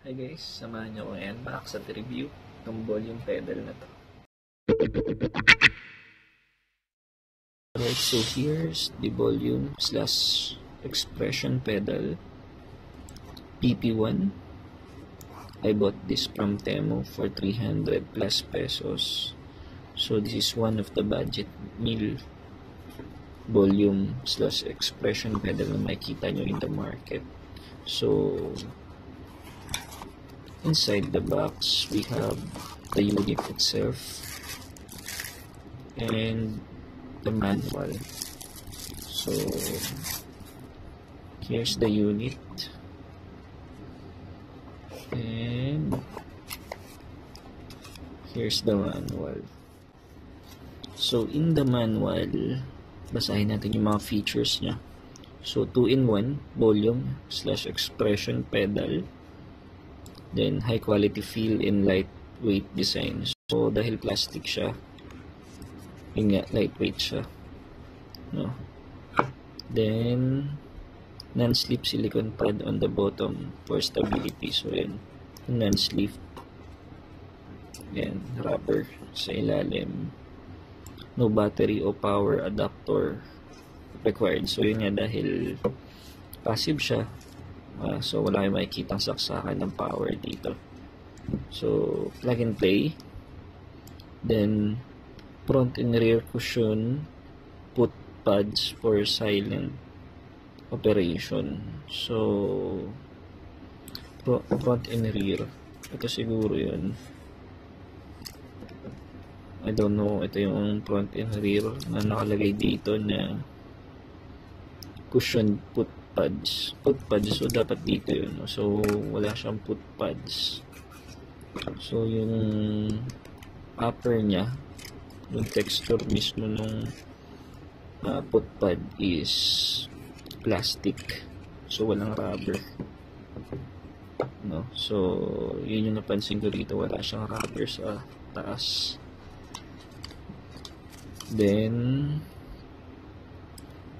Hi guys, samahan niyo ko ngayon sa review ng volume pedal na to. Alright, so here's the volume / expression pedal PP1. I bought this from Temu for 300 plus pesos. So this is one of the budget meal volume / expression pedal na makikita nyo in the market. So inside the box, we have the unit itself and the manual. So here's the unit and here's the manual. So in the manual, basahin natin yung mga features niya. So 2-in-1 volume / expression pedal. Then, high quality feel and lightweight design. So, dahil plastic siya, yun nga, lightweight siya. No? Then, non-slip silicone pad on the bottom for stability. So, yun. Non-slip. Yan, rubber sa ilalim. No battery o power adapter required. So, yun nga, dahil passive siya. So wala kayong makikita saksakan ng power dito. So plug and play. Then front and rear cushion put pads for silent operation. So front and rear, ito siguro yun. I don't know, ito yung front and rear na nakalagay dito na cushion put pads. So dapat dito yun. So wala siyang put pads. So yung upper niya, yung texture mismo nung put pad is plastic. So walang rubber. No? So yun yung napansin ko dito, wala siyang rubber sa taas. Then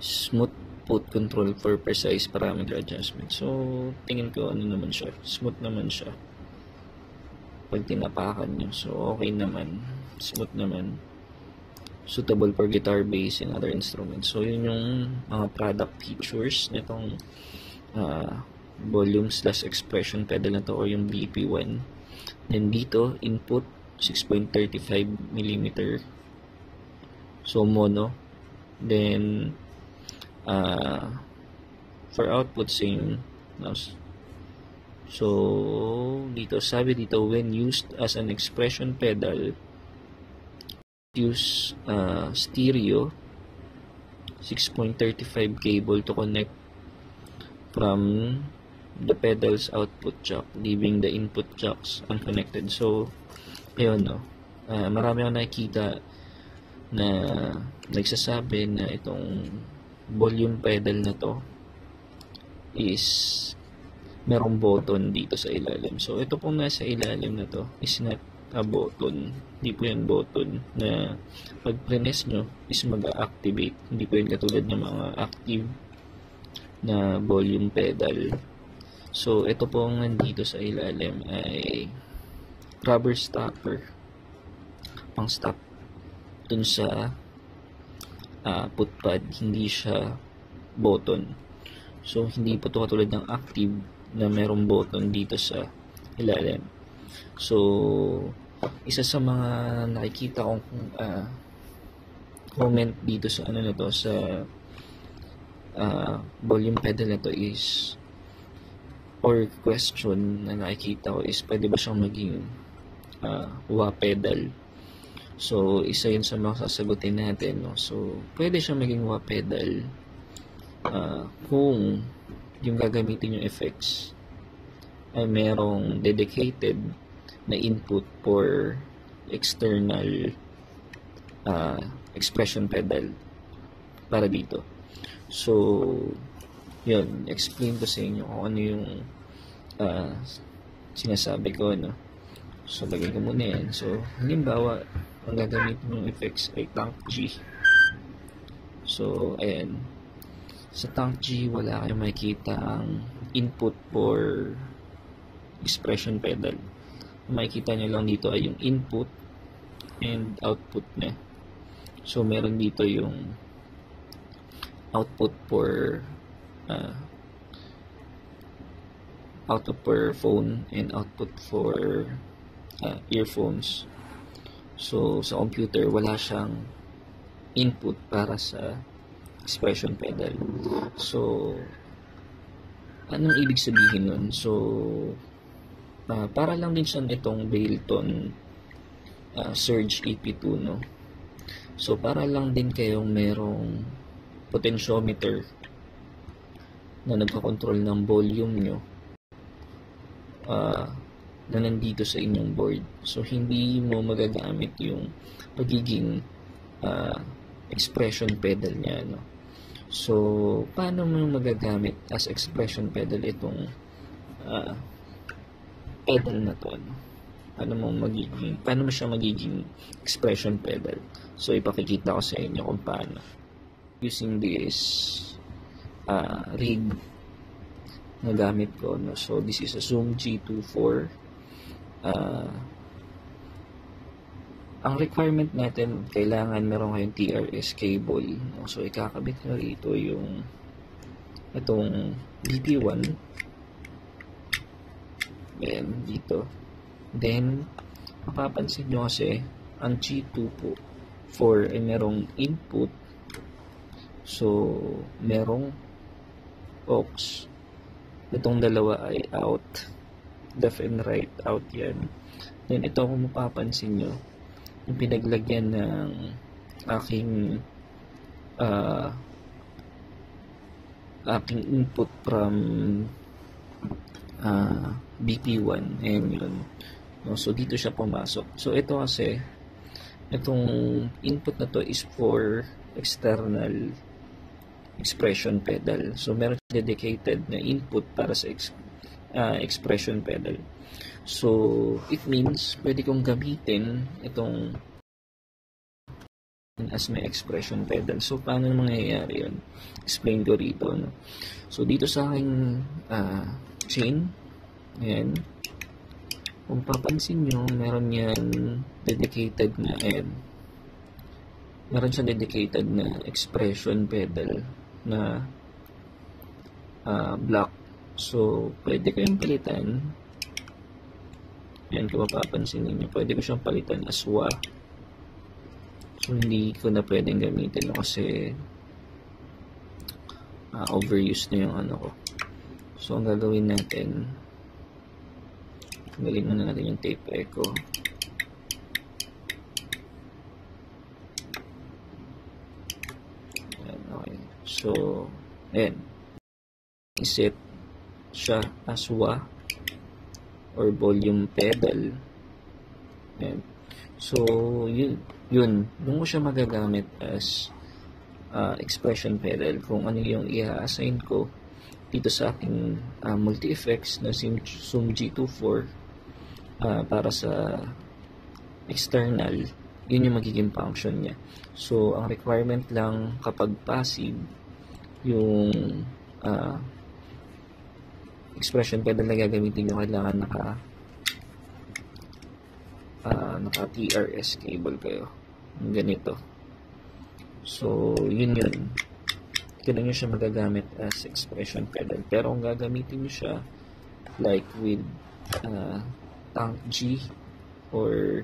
smooth put control for precise parameter adjustment. So, tingin ko ano naman siya. Smooth naman siya. Pag tinapakan nyo. So, okay naman. Smooth naman. Suitable for guitar, bass, and other instruments. So, yun yung mga product features nitong volume / expression pedal na to or yung BP1. Then dito, input 6.35mm. So, mono. Then, for output same. So dito sabi dito, when used as an expression pedal, use stereo 6.35 cable to connect from the pedal's output jack, leaving the input jacks unconnected. So ayun, no, marami akong nakikita na nagsasabi na itong volume pedal na to is merong button dito sa ilalim. So ito pong nasa ilalim na to is not a button. Hindi po yan button na pag press nyo is mag-activate. Hindi po yan katulad ng mga active na volume pedal. So ito pong nandito sa ilalim ay rubber stopper pang stop dun sa put pad, hindi siya button. So hindi po ito katulad ng active na merong button dito sa ilalim. So isa sa mga nakikita kong comment dito sa ano na to, sa volume pedal na to is, or question na nakikita ko is, pwede ba siyang maging wah pedal? So, isa yun sa mga sasagutin natin. No? So, pwede siya maging wah pedal kung yung gagamitin yung effects ay merong dedicated na input for external expression pedal para dito. So, yun. Explain ko sa inyo kung ano yung sinasabi ko. No? So, lagay ko muna yan. So, halimbawa, ang gagamitin yung effects ay Tank G. So, ayan. Sa Tank G, wala kayong makikita ang input for expression pedal. Makikita nyo lang dito ay yung input and output niya. So, meron dito yung output for phone and output for earphones. So, sa computer, wala siyang input para sa expression pedal. So, anong ibig sabihin nun? So, para lang din siya itong Bailton Surge EP2, no? So, para lang din kayong merong potentiometer na nagkakontrol ng volume nyo na nandito sa inyong board. So, hindi mo magagamit yung pagiging expression pedal niya, no? So, paano mo magagamit as expression pedal itong pedal na to, no? Paano mo siya magiging expression pedal? So, ipakikita ko sa inyo kung paano. Using this rig na gamit ko, no? So, this is a Zoom G24. Ang requirement natin, kailangan meron kayong TRS cable, no? So, ikakabit na rito yung itong BP1. Ayan, dito. Then, mapapansin nyo kasi, ang G2 po, 4 ay merong input. So, merong aux. Itong dalawa ay out. Left and right, out yan. Then, ito kung mapapansin nyo, yung pinaglagyan ng aking input from BP1, and yun. No, so, dito siya pumasok. So, ito kasi, itong input na to is for external expression pedal. So, meron dedicated na input para sa expression pedal. So, it means, pwede kong gamitin itong as may expression pedal. So, paano mangyayari yun? Explain ko rito, no? So, dito sa aking chain, ayan, kung papansin nyo, meron yan dedicated na meron siya dedicated na expression pedal na block. So, pwede ko yung palitan. Yan, kung mapapansin ninyo, pwede ko siyang palitan as WA. So, hindi ko na pwedeng gamitin kasi overuse na yung ano ko. So, ang gagawin natin, galing na natin yung tape echo. Ayan, okay. So, ayan. Iset siya as WA or volume pedal. Ayan. So, yun mo siya magagamit as expression pedal kung ano yung i-assign ko dito sa aking multi-effects na Zoom G24 para sa external. Yun yung magiging function niya. So, ang requirement lang kapag passive yung expression pedal na gagamitin nyo, kailangan naka TRS cable kayo. Ganito. So, yun. Kailangan nyo siya magagamit as expression pedal. Pero kung gagamitin nyo siya like with Tank G or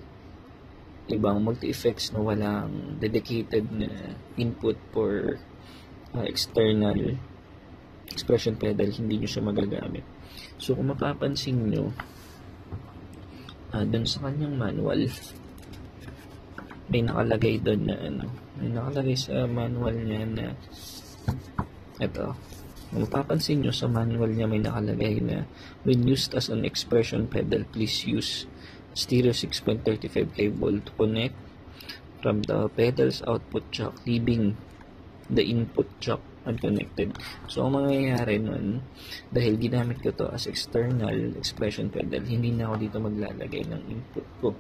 ibang multi-effects na walang dedicated na input for external expression pedal, hindi nyo siya magagamit. So, kung mapapansin nyo, dun sa kanyang manual, may nakalagay doon na may nakalagay sa manual niya na ito. Kung mapapansin nyo sa manual niya, may nakalagay na when used as an expression pedal, please use stereo 6.35 cable to connect from the pedal's output jack, leaving the input jack unconnected. So, ang mangyayari nun, dahil ginamit ko to as external expression pedal, hindi na ako dito maglalagay ng input ko.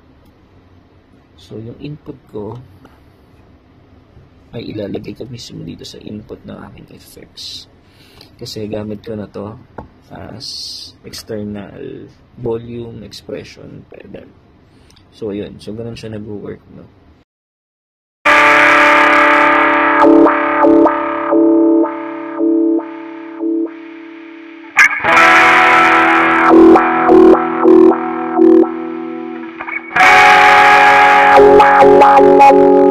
So, yung input ko ay ilalagay ko mismo dito sa input ng aking effects. Kasi gamit ko na to as external volume expression pedal. So, yun. So, ganun siya nag-work, no? La la la la